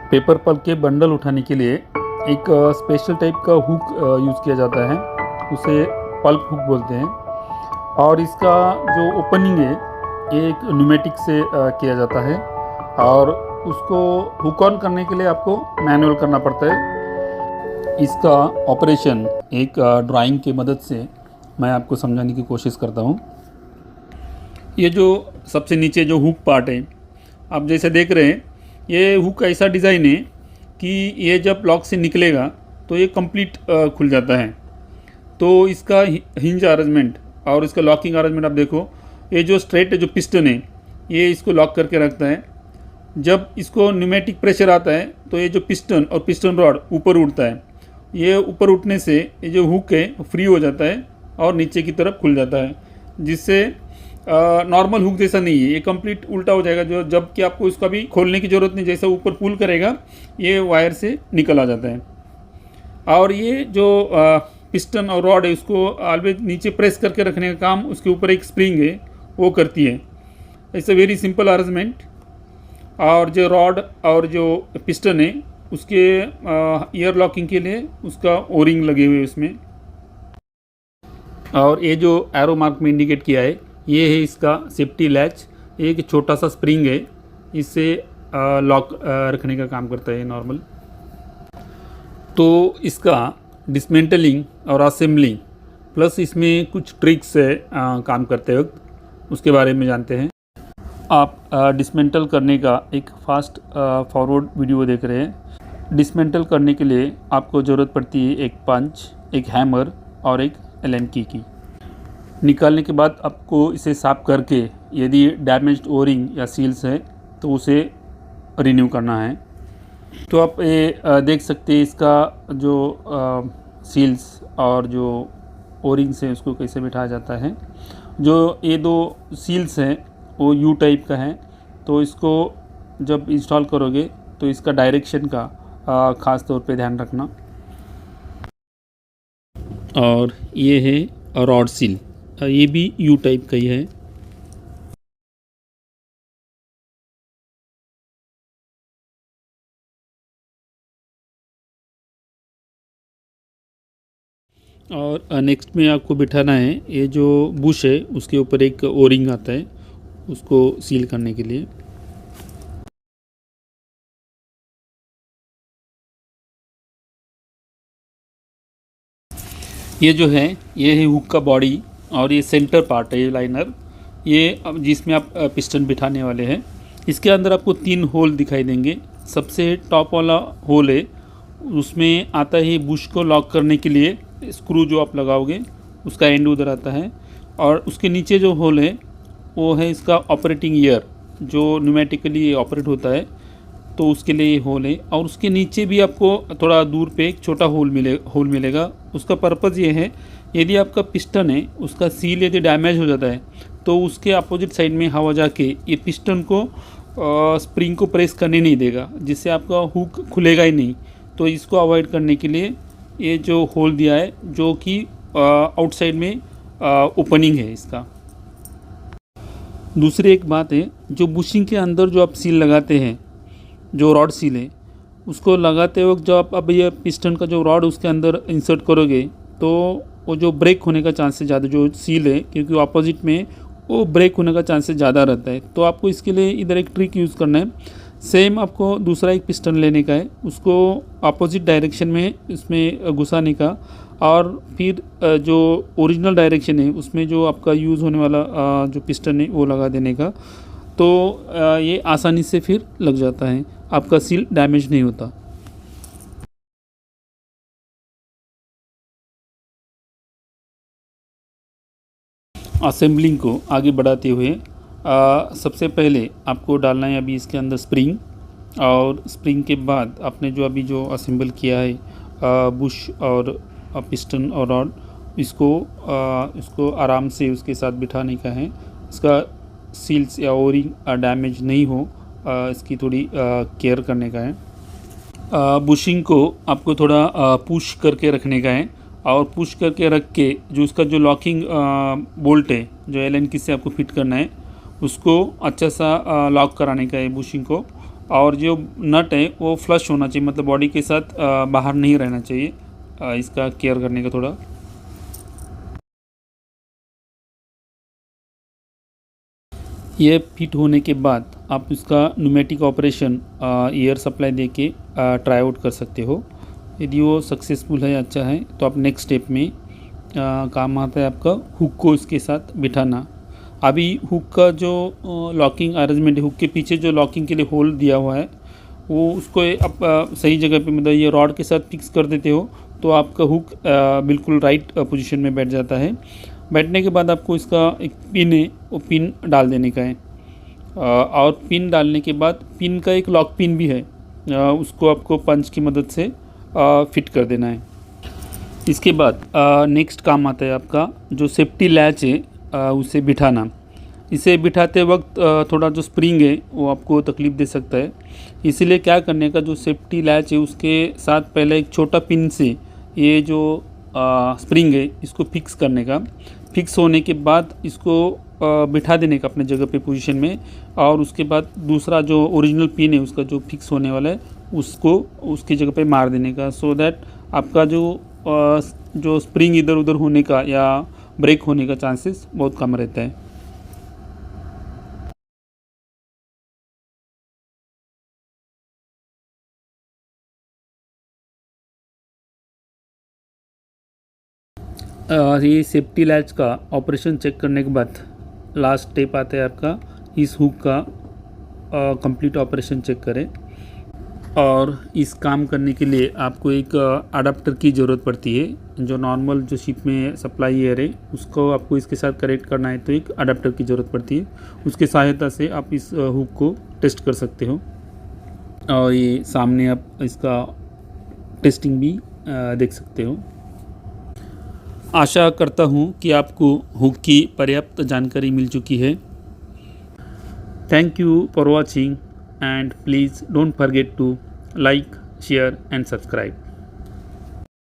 Paper pulp के bundle उठाने के लिए एक स्पेशल टाइप का हुक यूज़ किया जाता है, उसे पल्प हुक बोलते हैं। और इसका जो ओपनिंग है ये एक न्यूमेटिक से किया जाता है और उसको हुक ऑन करने के लिए आपको मैनुअल करना पड़ता है। इसका ऑपरेशन एक ड्राइंग की मदद से मैं आपको समझाने की कोशिश करता हूँ। ये जो सबसे नीचे जो हुक पार्ट है, आप जैसे देख रहे हैं, ये हुक ऐसा डिज़ाइन है कि ये जब लॉक से निकलेगा तो ये कंप्लीट खुल जाता है। तो इसका हिंज अरेंजमेंट और इसका लॉकिंग अरेंजमेंट आप देखो, ये जो स्ट्रेट जो पिस्टन है ये इसको लॉक करके रखता है। जब इसको न्यूमेटिक प्रेशर आता है तो ये जो पिस्टन और पिस्टन रॉड ऊपर उठता है, ये ऊपर उठने से ये जो हुक है फ्री हो जाता है और नीचे की तरफ खुल जाता है, जिससे नॉर्मल हुक जैसा नहीं है, ये कंप्लीट उल्टा हो जाएगा। जो जब कि आपको इसका भी खोलने की ज़रूरत नहीं, जैसा ऊपर पुल करेगा ये वायर से निकल आ जाता है। और ये जो पिस्टन और रॉड है उसको ऑलवेज नीचे प्रेस करके रखने का काम उसके ऊपर एक स्प्रिंग है वो करती है। It's a very simple arrangement. और जो रॉड और जो पिस्टन है उसके ईयर लॉकिंग के लिए उसका ओरिंग लगे हुए उसमें। और ये जो एरो मार्क में इंडिकेट किया है ये है इसका सेफ्टी लैच। एक छोटा सा स्प्रिंग है, इससे लॉक रखने का काम करता है नॉर्मल। तो इसका डिसमेंटलिंग और असेंबलिंग प्लस इसमें कुछ ट्रिक्स है काम करते वक्त, उसके बारे में जानते हैं। आप डिसमेंटल करने का एक फास्ट फॉरवर्ड वीडियो देख रहे हैं। डिसमेंटल करने के लिए आपको ज़रूरत पड़ती है एक पंच, एक हैमर और एक एलन की। निकालने के बाद आपको इसे साफ करके यदि डैमेज्ड ओरिंग या सील्स है तो उसे रिन्यू करना है। तो आप ये देख सकते हैं इसका जो सील्स और जो ओरिंग्स है उसको कैसे बिठाया जाता है। जो ये दो सील्स हैं वो यू टाइप का है, तो इसको जब इंस्टॉल करोगे तो इसका डायरेक्शन का ख़ास तौर पे ध्यान रखना। और ये है रॉड सील, ये भी यू टाइप का ही है। और नेक्स्ट में आपको बिठाना है ये जो बुश है उसके ऊपर एक ओरिंग आता है उसको सील करने के लिए। ये जो है ये है हुक का बॉडी और ये सेंटर पार्ट है, ये लाइनर, ये जिसमें आप पिस्टन बिठाने वाले हैं। इसके अंदर आपको 3 होल दिखाई देंगे। सबसे टॉप वाला होल है उसमें आता है बुश को लॉक करने के लिए स्क्रू जो आप लगाओगे उसका एंड उधर आता है। और उसके नीचे जो होल है वो है इसका ऑपरेटिंग ईयर, जो न्यूमेटिकली ऑपरेट होता है, तो उसके लिए ये होल है। और उसके नीचे भी आपको थोड़ा दूर पे एक छोटा होल मिलेगा। उसका पर्पज़ ये है, यदि आपका पिस्टन है उसका सील यदि डैमेज हो जाता है तो उसके अपोजिट साइड में हवा जाके ये पिस्टन को स्प्रिंग को प्रेस करने नहीं देगा, जिससे आपका हुक खुलेगा ही नहीं। तो इसको अवॉइड करने के लिए ये जो होल दिया है, जो कि आउटसाइड में ओपनिंग है इसका। दूसरी एक बात है, जो बुशिंग के अंदर जो आप सील लगाते हैं, जो रॉड सील है, उसको लगाते वक्त जब आप अब ये पिस्टन का जो रॉड उसके अंदर इंसर्ट करोगे तो वो जो ब्रेक होने का चांसेस ज़्यादा, जो सील है क्योंकि अपोजिट में वो ब्रेक होने का चांसेस ज़्यादा रहता है। तो आपको इसके लिए इधर एक ट्रिक यूज़ करना है। सेम आपको दूसरा एक पिस्टन लेने का है, उसको अपोजिट डायरेक्शन में इसमें घुसाने का, और फिर जो ओरिजिनल डायरेक्शन है उसमें जो आपका यूज़ होने वाला जो पिस्टन है वो लगा देने का। तो ये आसानी से फिर लग जाता है, आपका सील डैमेज नहीं होता। असेंबलिंग को आगे बढ़ाते हुए सबसे पहले आपको डालना है अभी इसके अंदर स्प्रिंग, और स्प्रिंग के बाद आपने जो अभी जो असेंबल किया है बुश और पिस्टन और रॉड, इसको आराम से उसके साथ बिठाने का है। इसका सील्स या ओरिंग डैमेज नहीं हो, इसकी थोड़ी केयर करने का है। बुशिंग को आपको थोड़ा पुश करके रखने का है, और पुश करके रख के जो उसका जो लॉकिंग बोल्ट है जो एलन की से आपको फिट करना है उसको अच्छा सा लॉक कराने का है बुशिंग को। और जो नट है वो फ्लश होना चाहिए, मतलब बॉडी के साथ बाहर नहीं रहना चाहिए। इसका केयर करने का थोड़ा। ये फिट होने के बाद आप इसका न्यूमेटिक ऑपरेशन एयर सप्लाई देके ट्राई आउट कर सकते हो। यदि वो सक्सेसफुल है, अच्छा है, तो आप नेक्स्ट स्टेप में काम आता है आपका हुक को इसके साथ बिठाना। अभी हुक का जो लॉकिंग अरेंजमेंट है, हुक के पीछे जो लॉकिंग के लिए होल दिया हुआ है वो उसको आप सही जगह पे, मतलब ये रॉड के साथ फिक्स कर देते हो तो आपका हुक बिल्कुल राइट पोजीशन में बैठ जाता है। बैठने के बाद आपको इसका एक पिन है वो पिन डाल देने का है। और पिन डालने के बाद पिन का एक लॉक पिन भी है, उसको आपको पंच की मदद से फिट कर देना है। इसके बाद नेक्स्ट काम आता है आपका जो सेफ्टी लैच है उसे बिठाना। इसे बिठाते वक्त थोड़ा जो स्प्रिंग है वो आपको तकलीफ़ दे सकता है, इसीलिए क्या करने का, जो सेफ्टी लैच है उसके साथ पहले एक छोटा पिन से ये जो स्प्रिंग है इसको फिक्स करने का। फिक्स होने के बाद इसको बिठा देने का अपने जगह पे पोजीशन में, और उसके बाद दूसरा जो ओरिजिनल पिन है उसका जो फिक्स होने वाला है उसको उसकी जगह पे मार देने का, सो दैट आपका जो स्प्रिंग इधर उधर होने का या ब्रेक होने का चांसेस बहुत कम रहता है। ये सेफ्टी लैच का ऑपरेशन चेक करने के बाद लास्ट स्टेप आता है आपका इस हुक का कंप्लीट ऑपरेशन चेक करें। और इस काम करने के लिए आपको एक अडाप्टर की ज़रूरत पड़ती है। जो नॉर्मल जो शिप में सप्लाई एयर है उसको आपको इसके साथ कनेक्ट करना है तो एक अडाप्टर की ज़रूरत पड़ती है, उसकी सहायता से आप इस हुक को टेस्ट कर सकते हो। और ये सामने आप इसका टेस्टिंग भी देख सकते हो। आशा करता हूँ कि आपको हुक की पर्याप्त जानकारी मिल चुकी है। Thank you for watching and please don't forget to like, share and subscribe.